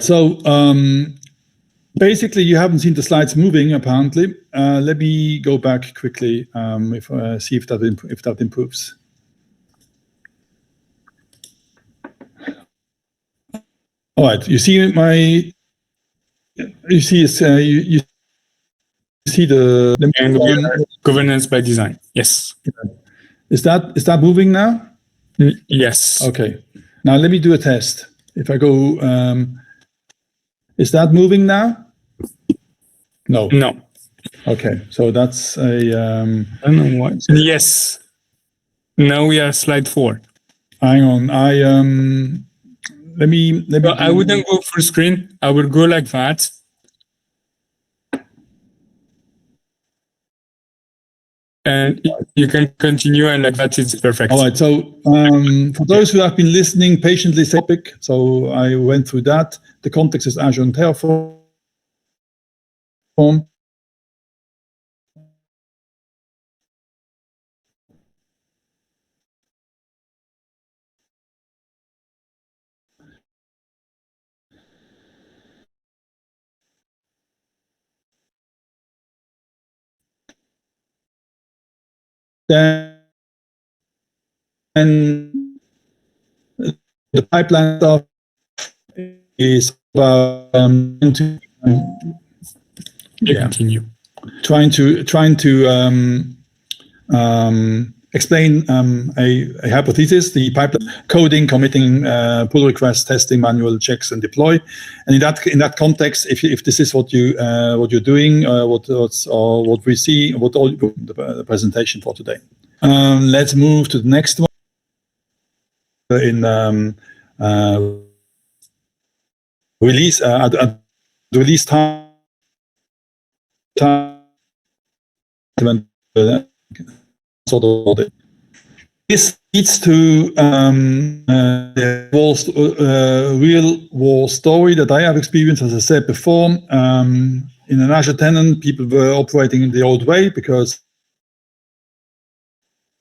So basically, you haven't seen the slides moving apparently. Let me go back quickly see if that improves. All right, you see you see the governance by design. Yes. Is that moving now? Yes. Okay. Now let me do a test. If I go, is that moving now? No. No. Okay. So that's a. I don't know why. Yes. Now we are slide 4. Hang on. Let me. Well, I wouldn't go full screen. I would go like that. And you can continue, and like that, it's perfect. All right. So for those who have been listening patiently, topic. So I went through that. The context is Azure and Terraform. Then the pipeline stuff is about continue. Trying to explain a hypothesis, the pipeline coding, committing pull requests, testing, manual checks, and deploy. And in that context, if this is what you're doing, what we see, the presentation for today. Let's move to the next one. In release at release time. Sort of this leads to the real war story that I have experienced, as I said before. In an Azure tenant, people were operating in the old way because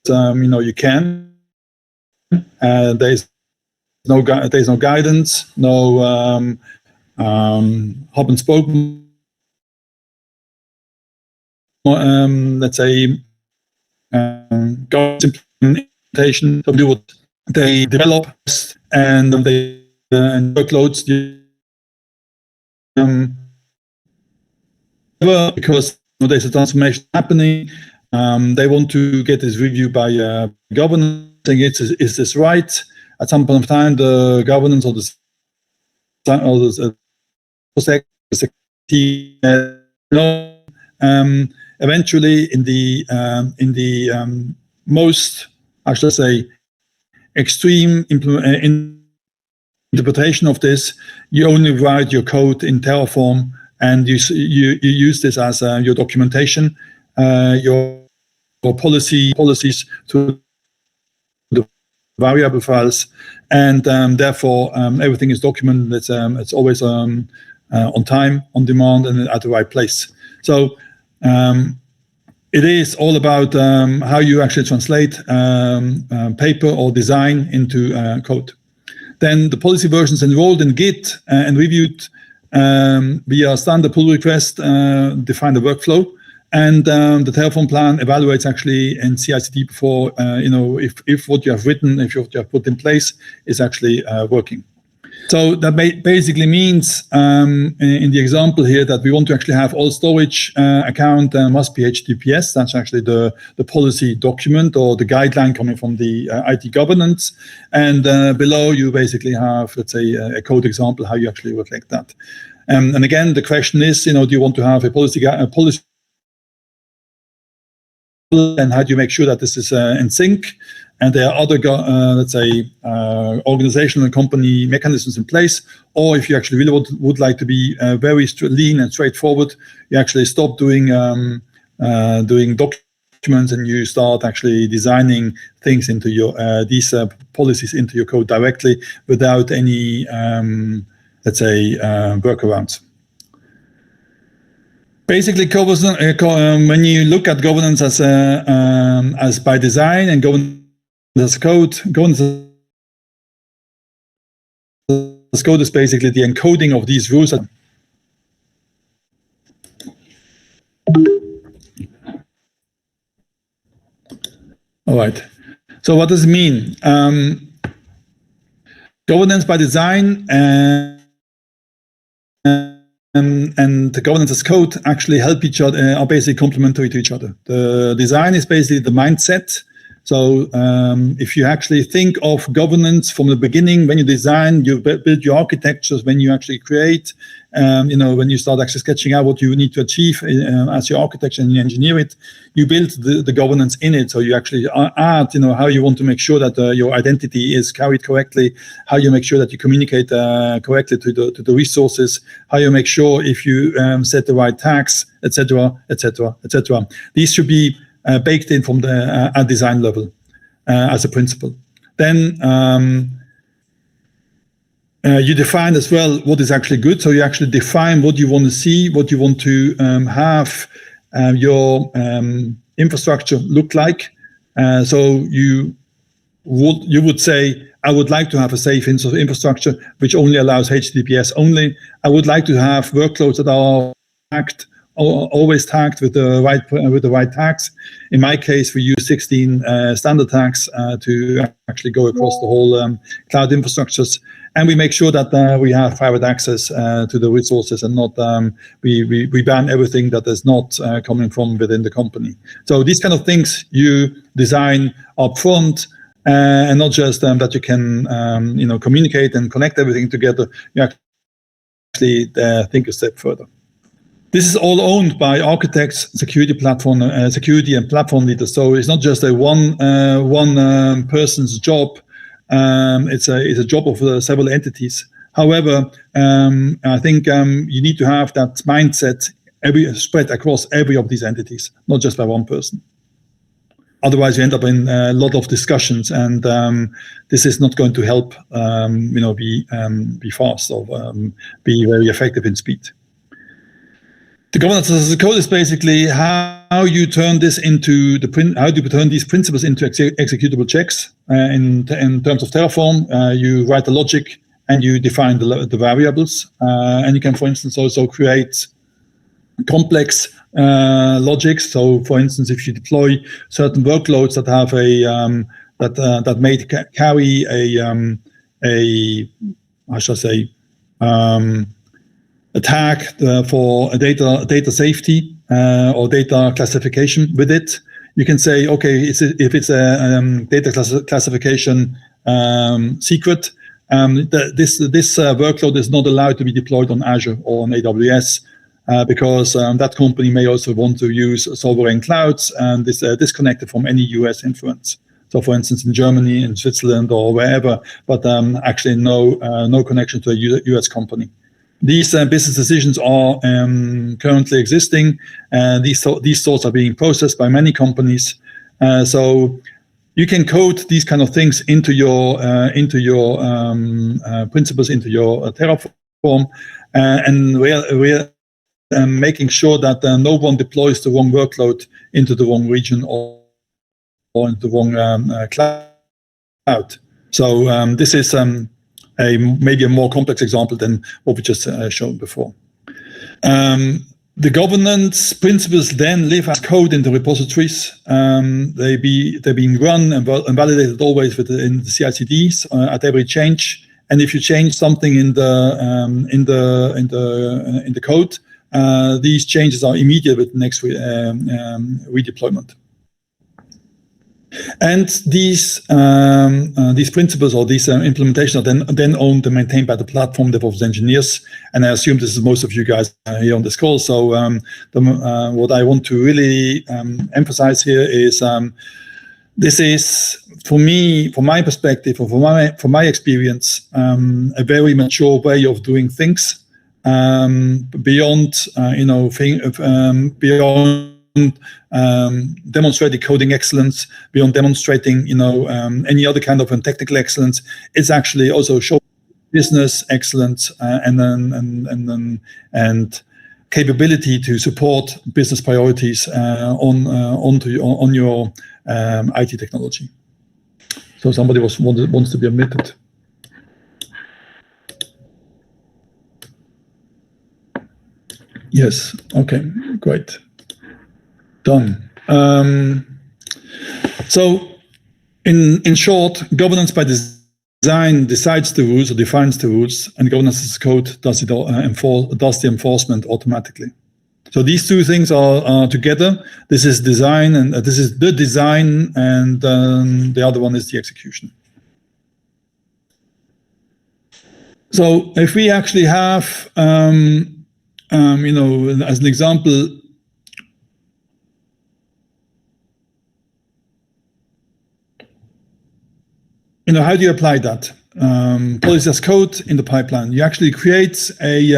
you can. There's no guidance, no hub and spoke. Let's say implementation of do what they develop and they workloads because there's a transformation happening. They want to get this review by governance. Is this right? At some point of time, the governance or the eventually, in the most, I should say, extreme interpretation of this, you only write your code in Terraform, and you use this as your documentation, your policies to the variable files, and therefore everything is documented. It's always on time, on demand, and at the right place. So it is all about how you actually translate paper or design into code. Then the policy versions enrolled in Git and reviewed via standard pull request define the workflow, and the Terraform plan evaluates actually in CI/CD before if what you have written, if what you have put in place is actually working. So that basically means, in the example here, that we want to actually have all storage account must be HTTPS. That's actually the policy document or the guideline coming from the IT governance. And below you basically have, let's say, a code example how you actually reflect that. And again, the question is, do you want to have a policy, and how do you make sure that this is in sync? And there are other, let's say, organizational and company mechanisms in place. Or if you actually really would like to be very lean and straightforward, you actually stop doing documents and you start actually designing things into your these policies into your code directly without any, let's say, workarounds. Basically, when you look at governance as by design and governance as code, governance code is basically the encoding of these rules. All right. So what does it mean? Governance by design and the governance as code actually help each other, are basically complementary to each other. The design is basically the mindset. So if you actually think of governance from the beginning, when you design, you build your architectures, when you actually create, when you start actually sketching out what you need to achieve as your architecture and you engineer it, you build the governance in it. So you actually add, how you want to make sure that your identity is carried correctly, how you make sure that you communicate correctly to the resources, how you make sure if you set the right tags, etc., etc., etc. These should be baked in from the at design level as a principle. Then you define as well what is actually good. So you actually define what you want to see, what you want to have your infrastructure look like. So you would say, I would like to have a safe infrastructure which only allows HTTPS only. I would like to have workloads that are always tagged with the right tags. In my case, we use 16 standard tags to actually go across the whole cloud infrastructures, and we make sure that we have private access to the resources and not we ban everything that is not coming from within the company. So these kind of things you design up front, and not just that you can communicate and connect everything together. You actually think a step further. This is all owned by architects, security and platform leaders. So it's not just a one person's job. It's a job of several entities. However, I think you need to have that mindset spread across every of these entities, not just by one person. Otherwise, you end up in a lot of discussions, and this is not going to help be fast or be very effective in speed. The governance as a code is basically how you turn this into how do you turn these principles into executable checks. In terms of Terraform, you write the logic and you define the variables, and you can, for instance, also create complex logics. So, for instance, if you deploy certain workloads that have that may carry a tag for a data safety or data classification with it, you can say, okay, if it's a data classification secret, this workload is not allowed to be deployed on Azure or on AWS because that company may also want to use sovereign clouds and is disconnected from any US influence. So, for instance, in Germany, in Switzerland, or wherever, but actually no connection to a US company. These business decisions are currently existing, and these thoughts are being processed by many companies. So you can code these kind of things into your principles, into your Terraform, and we're making sure that no one deploys the wrong workload into the wrong region or into the wrong cloud. So this is maybe a more complex example than what we just showed before. The governance principles then live as code in the repositories. They're being run and validated always in the CI/CDs at every change. And if you change something in the code, these changes are immediate with the next redeployment. And these principles or these implementations are then owned and maintained by the platform DevOps engineers. And I assume this is most of you guys here on this call. So what I want to really emphasize here is this is, for me, from my perspective, or from my experience, a very mature way of doing things. Beyond demonstrating coding excellence, beyond demonstrating any other kind of technical excellence, it's actually also showing business excellence and capability to support business priorities on your IT technology. So somebody wants to be admitted. Yes. Okay. Great. Done. So, in short, governance by design decides the rules or defines the rules, and governance as code does the enforcement automatically. So these two things are together. This is design, and this is the design, and the other one is the execution. So if we actually have, as an example, how do you apply that? Policy as code in the pipeline. You actually create a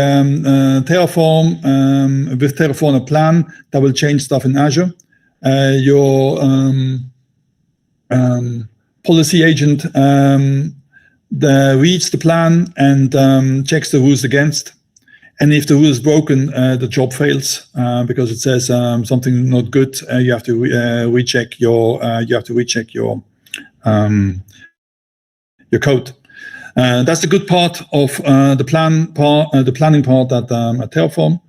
Terraform with Terraform a plan that will change stuff in Azure. Your policy agent reads the plan and checks the rules against. And if the rule is broken, the job fails because it says something not good. You have to recheck your code. That's the good part of the planning part at Terraform.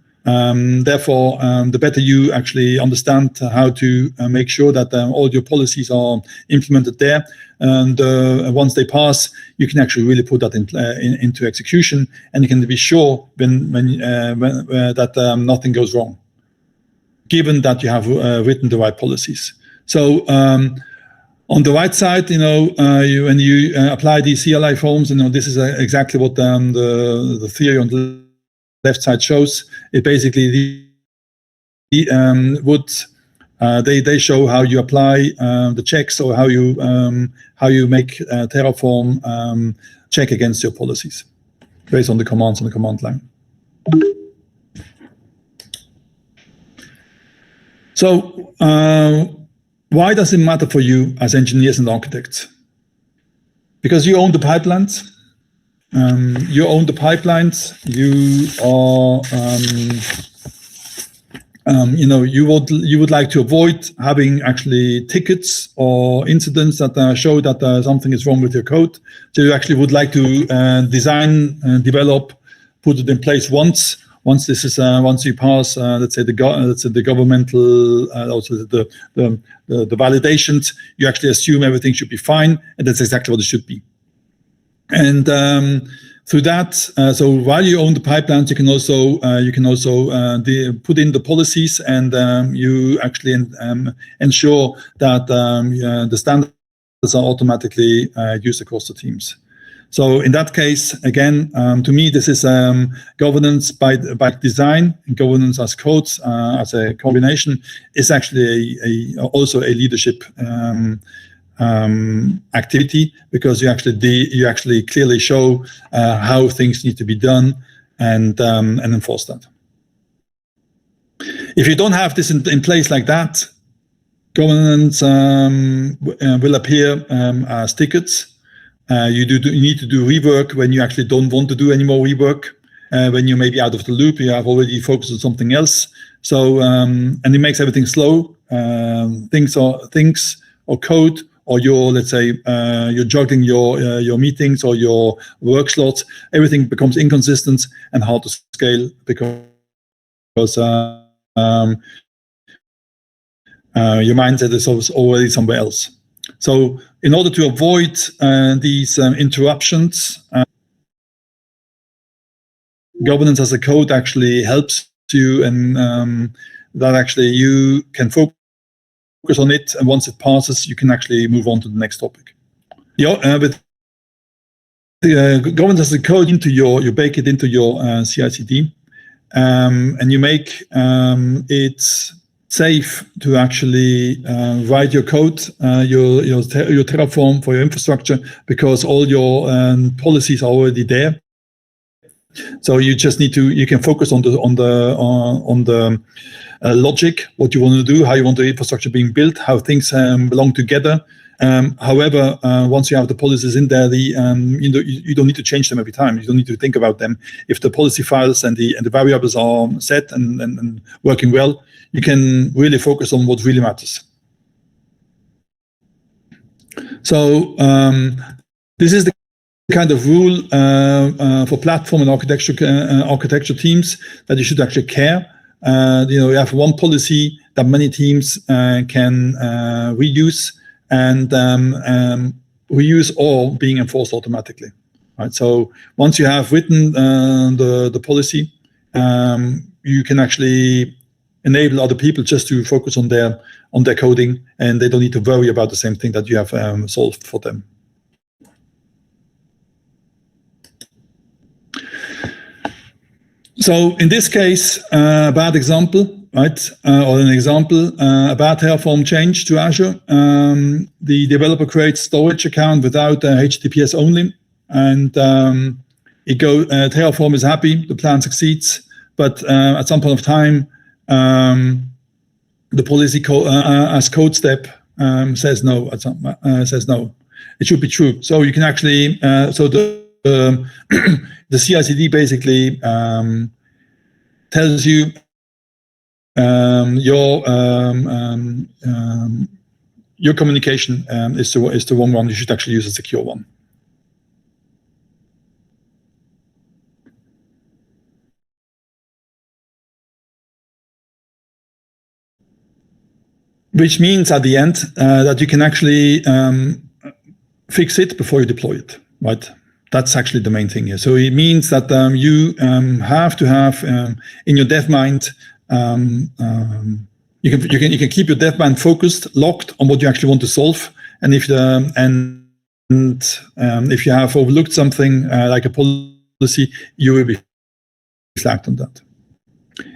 Therefore, the better you actually understand how to make sure that all your policies are implemented there, and once they pass, you can actually really put that into execution, and you can be sure when that nothing goes wrong, given that you have written the right policies. So. On the right side, when you apply these CLI forms, this is exactly what the theory on the left side shows. It basically they show how you apply the checks, or how you make Terraform check against your policies based on the commands on the command line. So. Why does it matter for you as engineers and architects? Because you own the pipelines. You own the pipelines. You are, you would like to avoid having actually tickets or incidents that show that something is wrong with your code. So you actually would like to design, develop, put it in place once. Once you pass, let's say the governmental, also the validations, you actually assume everything should be fine, and that's exactly what it should be. And through that, so while you own the pipelines, you can also put in the policies, and you actually ensure that the standards are automatically used across the teams. So in that case, again, to me, this is governance by design, and governance as codes as a combination is actually also a leadership activity, because you actually clearly show how things need to be done and enforce that. If you don't have this in place like that, governance will appear as tickets. You need to do rework when you actually don't want to do any more rework. When you may be out of the loop, you have already focused on something else. So and it makes everything slow. Things or code, or let's say you're juggling your meetings or your work slots. Everything becomes inconsistent and hard to scale because your mindset is already somewhere else. So in order to avoid these interruptions, governance as a code actually helps you, and that actually you can focus on it, and once it passes, you can actually move on to the next topic. With governance as a code you bake it into your CI/CD, and you make it safe to actually write your code, your Terraform for your infrastructure, because all your policies are already there. So you just you can focus on the logic, what you want to do, how you want the infrastructure being built, how things belong together. However, once you have the policies in there, you don't need to change them every time. You don't need to think about them. If the policy files and the variables are set and working well, you can really focus on what really matters. So this is the kind of rule for platform and architecture teams, that you should actually care you have one policy that many teams can reuse and reuse or being enforced automatically. Right. So once you have written the policy, you can actually enable other people just to focus on their coding, and they don't need to worry about the same thing that you have solved for them. So in this case, a bad example, right? Or an example, a bad Terraform change to Azure. The developer creates storage account without HTTPS only, and Terraform is happy, the plan succeeds, but at some point of time, the policy as code step says no. Says no. It should be true. So you can actually so the CI/CD basically tells you your communication is the wrong one. You should actually use a secure one. Which means at the end that you can actually fix it before you deploy it, right? That's actually the main thing here. So it means that you have to have in your dev mind, you can keep your dev mind focused, locked on what you actually want to solve, and if if you have overlooked something like a policy, you will be flagged on that.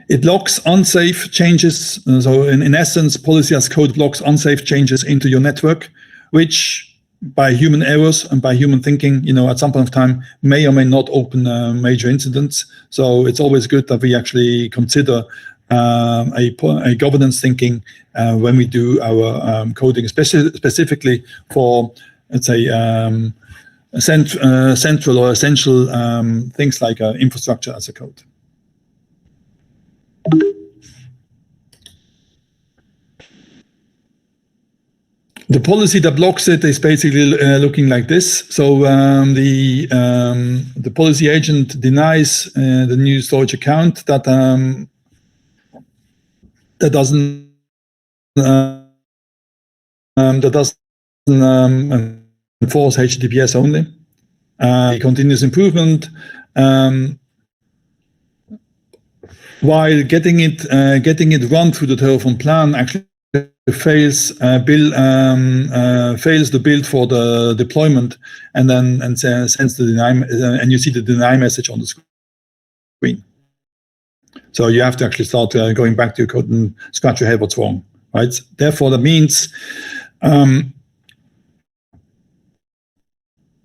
It locks unsafe changes. So in essence, policy as code blocks unsafe changes into your network, which by human errors and by human thinking, at some point of time, may or may not open major incidents. So it's always good that we actually consider a governance thinking when we do our coding, specifically for, let's say, central or essential things like infrastructure as a code. The policy that blocks it is basically looking like this. So the policy agent denies the new storage account that doesn't enforce HTTPS only. Continuous improvement, while getting it run through the Terraform plan actually fails the build for the deployment, and then sends the deny, and you see the deny message on the screen. So you have to actually start going back to your code and scratch your head what's wrong, right? Therefore, that means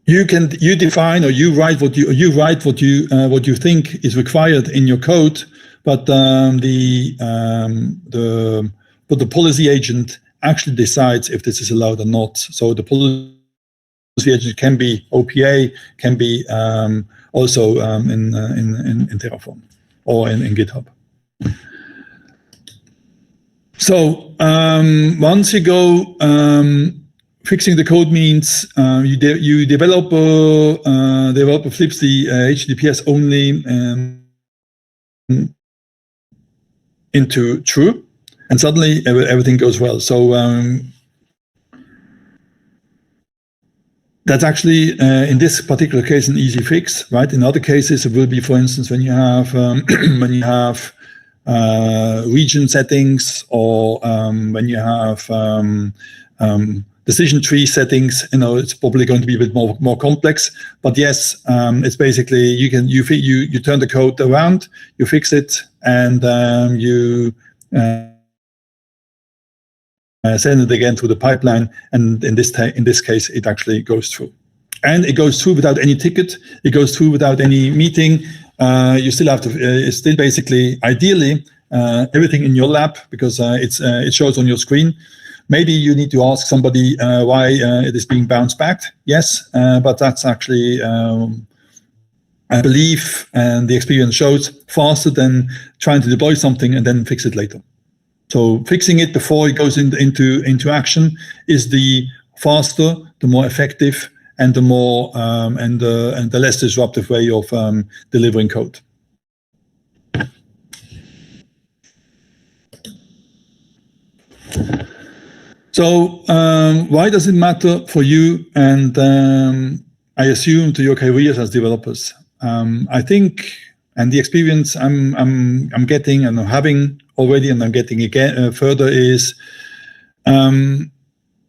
you define or you write what you think is required in your code, but the policy agent actually decides if this is allowed or not. So the policy agent can be OPA, can be also in Terraform or in GitHub. So once you go, fixing the code means developer flips the HTTPS only into true. And suddenly everything goes well. So that's actually, in this particular case, an easy fix, right? In other cases, it will be, for instance, when you have region settings, or when you have decision tree settings. It's probably going to be a bit more complex. But yes, it's basically you turn the code around, you fix it, and you send it again through the pipeline, and in this case, it actually goes through. And it goes through without any ticket. It goes through without any meeting. You still have to. It's still basically, ideally, everything in your lab, because it shows on your screen. Maybe you need to ask somebody why it is being bounced back. Yes, but that's actually, I believe, and the experience shows, faster than trying to deploy something and then fix it later. So fixing it before it goes into action is the faster, the more effective, and the more and the less disruptive way of delivering code. So why does it matter for you and I assume to your careers as developers? I think, and the experience I'm getting and I'm having already, and I'm getting again further, is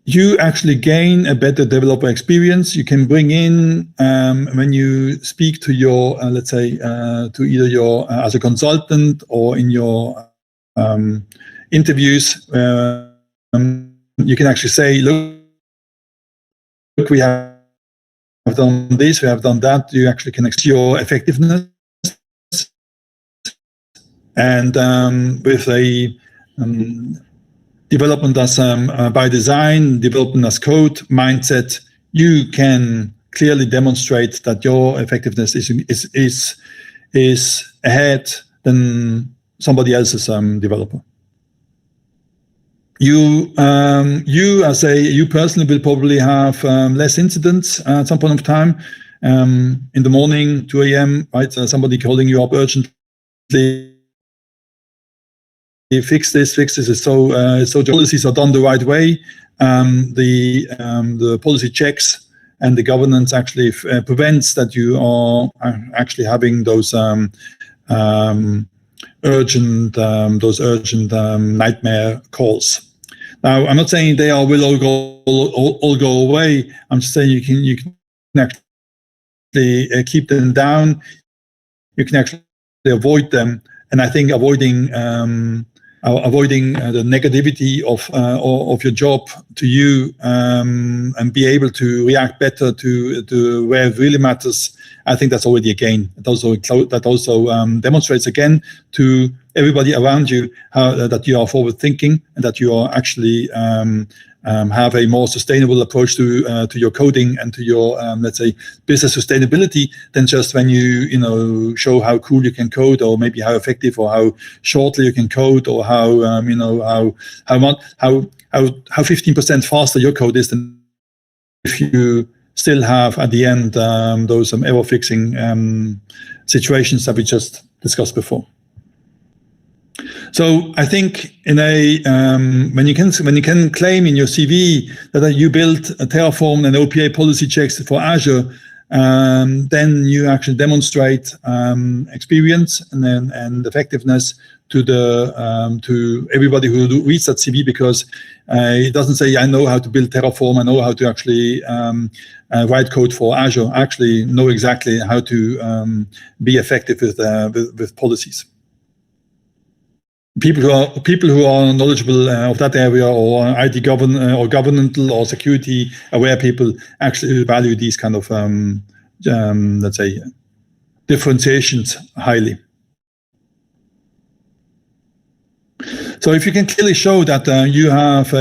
you actually gain a better developer experience. You can bring in, when you speak to your, let's say, to either your, as a consultant or in your interviews, you can actually say, look, we have done this, we have done that. You actually can express your effectiveness. And with a development as by design, development as code mindset, you can clearly demonstrate that your effectiveness is ahead than somebody else's developer. You personally will probably have less incidents at some point of time. In the morning, 2 a.m., right? Somebody calling you up urgently. Fix this. Is so the policies are done the right way. The policy checks and the governance actually prevents that you are actually having those urgent nightmare calls. Now, I'm not saying they will all go away. I'm just saying you can actually keep them down. You can actually avoid them, and I think avoiding the negativity of your job to you and be able to react better to where it really matters. I think that's already a gain. That also demonstrates again to everybody around you that you are forward thinking and that you are actually have a more sustainable approach to your coding and to your let's say business sustainability than just when you show how cool you can code, or maybe how effective or how shortly you can code, or how how 15% faster your code is than if you still have at the end those error fixing situations that we just discussed before. So I think in a when you can claim in your CV that you built a Terraform and OPA policy checks for Azure, then you actually demonstrate experience and effectiveness to everybody who reads that CV, because it doesn't say I know how to build Terraform, I know how to actually write code for Azure. I actually know exactly how to be effective with policies. People who are knowledgeable of that area, or IT or governmental or security aware people, actually value these kind of let's say differentiations highly. So if you can clearly show that you have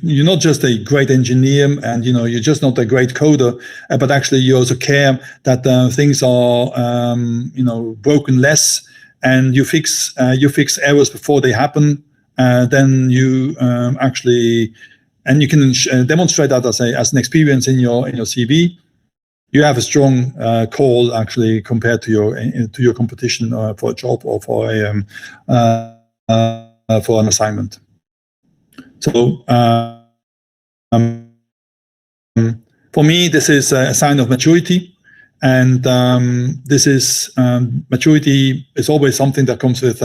you're not just a great engineer and you're just not a great coder, but actually you also care that things are broken less, and you fix errors before they happen, then you actually, and you can demonstrate that as an experience in your CV. You have a strong call actually compared to your competition for a job or for an assignment. So for me, this is a sign of maturity. And this is maturity is always something that comes with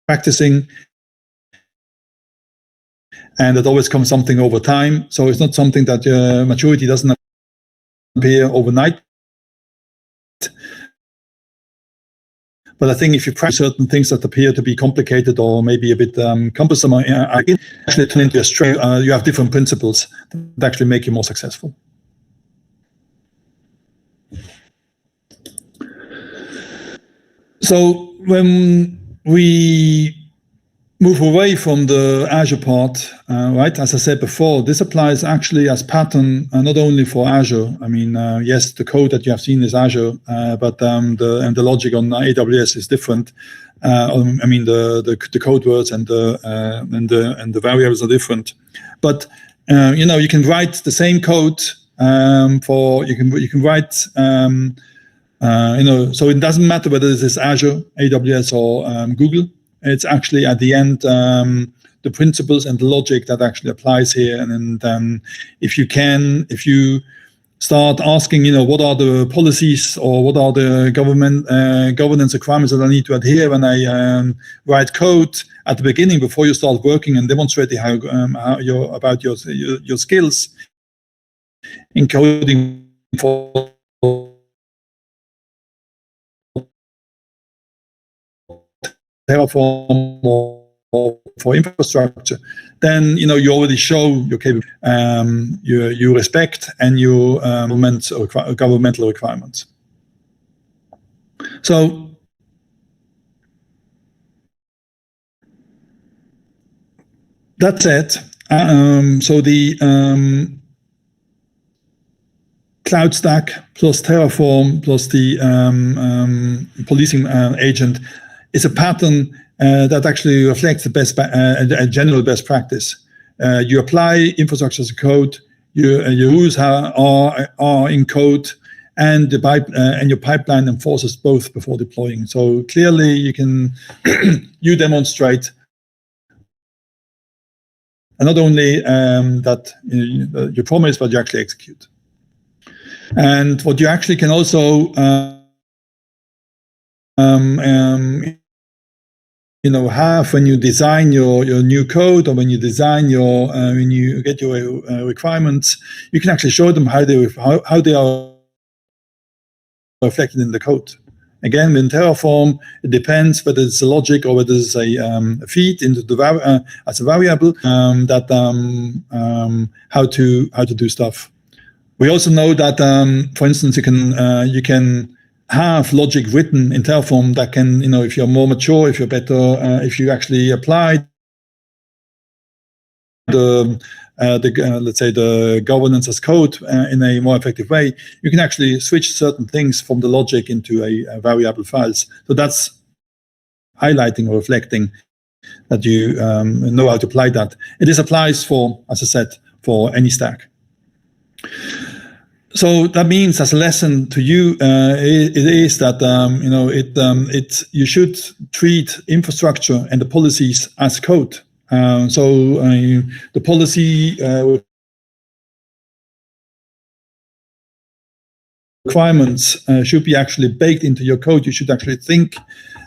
practicing, and it always comes something over time. So it's not something that maturity doesn't appear overnight. But I think if you practice certain things that appear to be complicated or maybe a bit cumbersome, actually turn into a strength. You have different principles that actually make you more successful. So when we move away from the Azure part, right, as I said before, this applies actually as pattern not only for Azure. I mean, yes, the code that you have seen is Azure, but the logic on AWS is different. I mean, the code words and the variables are different. But you can write the same code you can write. So it doesn't matter whether this is Azure, AWS, or Google. It's actually at the end the principles and the logic that actually applies here. And then if you start asking, what are the policies or what are the governance requirements that I need to adhere when I write code at the beginning before you start working and demonstrating how about your skills in coding for Terraform or for infrastructure, then you already show your capability, you respect and your governmental requirements. So that's it. So the cloud stack plus Terraform plus the policing agent is a pattern that actually reflects the a general best practice. You apply infrastructure as a code, your rules are in code, and your pipeline enforces both before deploying. So clearly, you demonstrate not only that you promise, but you actually execute. And what you actually can also have when you design your new code, or when you design when you get your requirements, you can actually show them how they are reflected in the code. Again, in Terraform, it depends whether it's a logic or whether it's a feed into the as a variable how to do stuff. We also know that, for instance, you can have logic written in Terraform that can, if you're more mature, if you're better, if you actually apply let's say the governance as code in a more effective way, you can actually switch certain things from the logic into a variable files. So that's highlighting or reflecting that you know how to apply that. This applies for, as I said, for any stack. So that means, as a lesson to you, it is that you should treat infrastructure and the policies as code. So the policy requirements should be actually baked into your code. You should actually think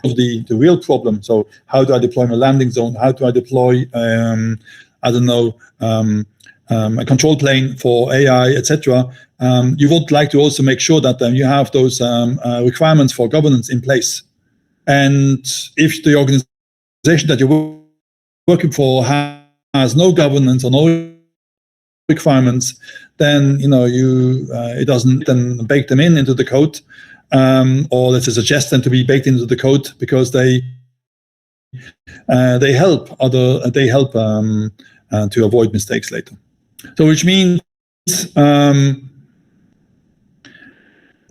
of the real problem. So how do I deploy my landing zone? How do I deploy, I don't know, a control plane for AI, etc. You would like to also make sure that you have those requirements for governance in place. And if the organization that you're working for has no governance or no requirements, then it doesn't then bake them into the code, or let's suggest them to be baked into the code, because they help to avoid mistakes later. So which means, and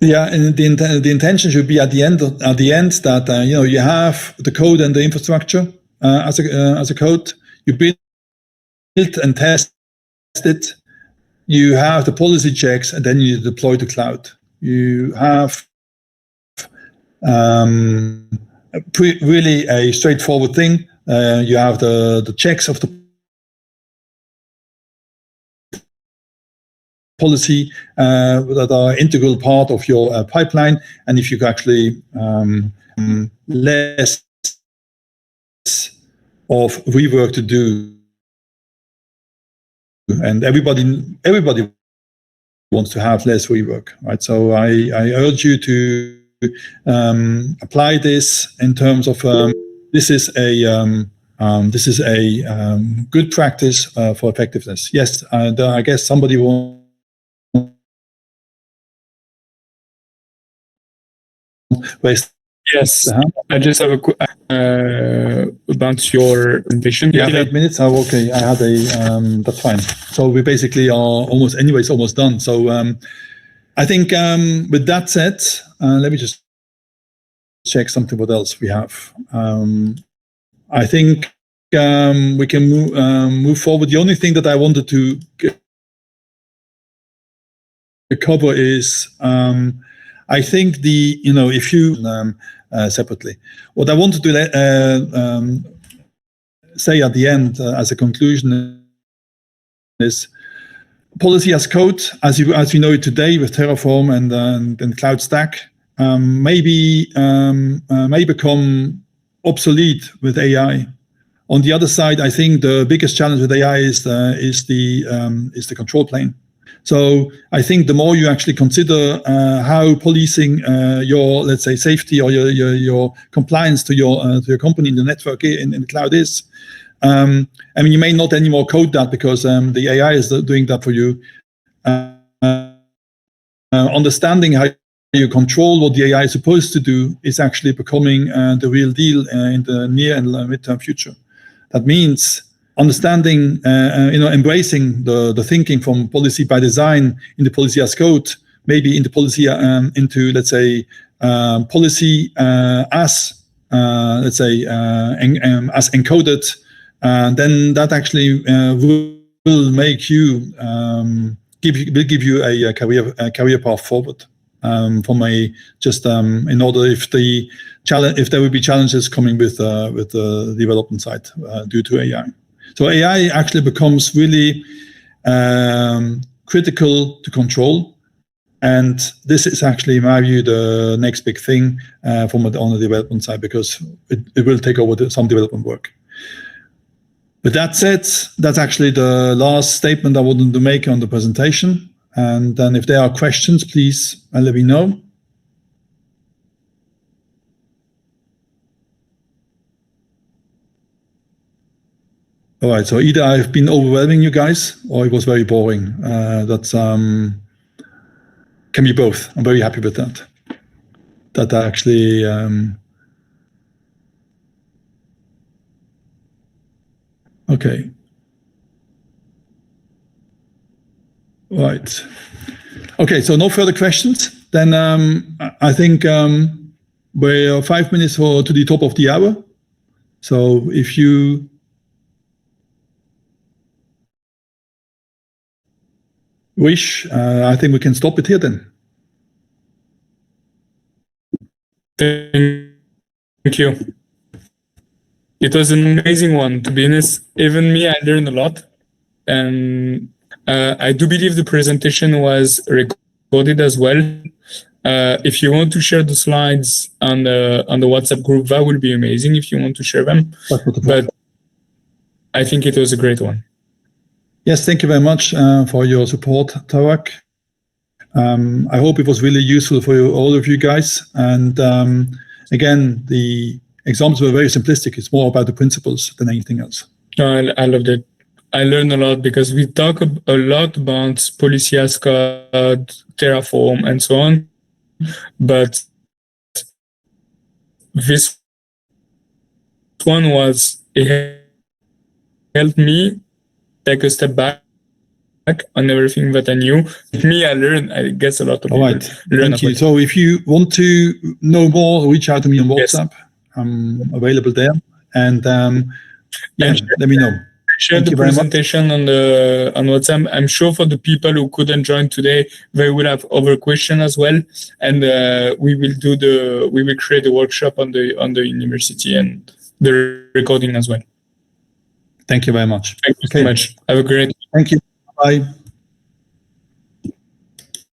the intention should be at the end that you have the code and the infrastructure as a code. You build and test it. You have the policy checks, and then you deploy to cloud. You have really a straightforward thing. You have the checks of the policy that are integral part of your pipeline, and if you can actually less of rework to do, and everybody wants to have less rework, right? So I urge you to apply this in terms of this is a good practice for effectiveness. Yes, I guess somebody will. Yes, I just have a about your vision. You have 8 minutes. Oh, okay. I had that's fine. So we basically are almost done. So I think with that said, let me just check something. What else we have? I think we can move forward. The only thing that I wanted to cover is I think if you separately, what I want to do say at the end as a conclusion is policy as code, as we know it today with Terraform and Cloud Stack, may become obsolete with AI. On the other side, I think the biggest challenge with AI is the control plane. So I think the more you actually consider how policing your, let's say, safety or your compliance to your company in the network in the cloud is, I mean, you may not anymore code that because the AI is doing that for you. Understanding how you control what the AI is supposed to do is actually becoming the real deal in the near and midterm future. That means understanding, embracing the thinking from policy by design in the policy as code, maybe in the policy into, let's say, policy as, let's say, as encoded, then that actually will make you give you a career path forward. From a just in order if there will be challenges coming with the development side due to AI. So AI actually becomes really critical to control, and this is actually, in my view, the next big thing on the development side, because it will take over some development work. With that said, that's actually the last statement I wanted to make on the presentation. And then if there are questions, please let me know. All right, so either I've been overwhelming you guys or it was very boring. That's can be both. I'm very happy with that. That actually okay. Right. Okay, so no further questions. Then I think we're 5 minutes to the top of the hour. So if you wish, I think we can stop it here then. Thank you. It was an amazing one, to be honest. Even me, I learned a lot. And I do believe the presentation was recorded as well. If you want to share the slides on the WhatsApp group, that would be amazing if you want to share them. But I think it was a great one. Yes, thank you very much for your support, Tarak. I hope it was really useful for all of you guys. And again, the examples were very simplistic. It's more about the principles than anything else. I loved it. I learned a lot because we talk a lot about policy as code, Terraform, and so on. But this one it helped me take a step back on everything that I knew. Me, I learned, I guess, a lot of people. All right, thank you. So if you want to know more, reach out to me on WhatsApp. Yes. I'm available there. And let me know. Share the presentation on WhatsApp. I'm sure for the people who couldn't join today, they will have other questions as well, and we will create a workshop on the university and the recording as well. Thank you very much. Thank you so much. Have a great. Thank you. Bye.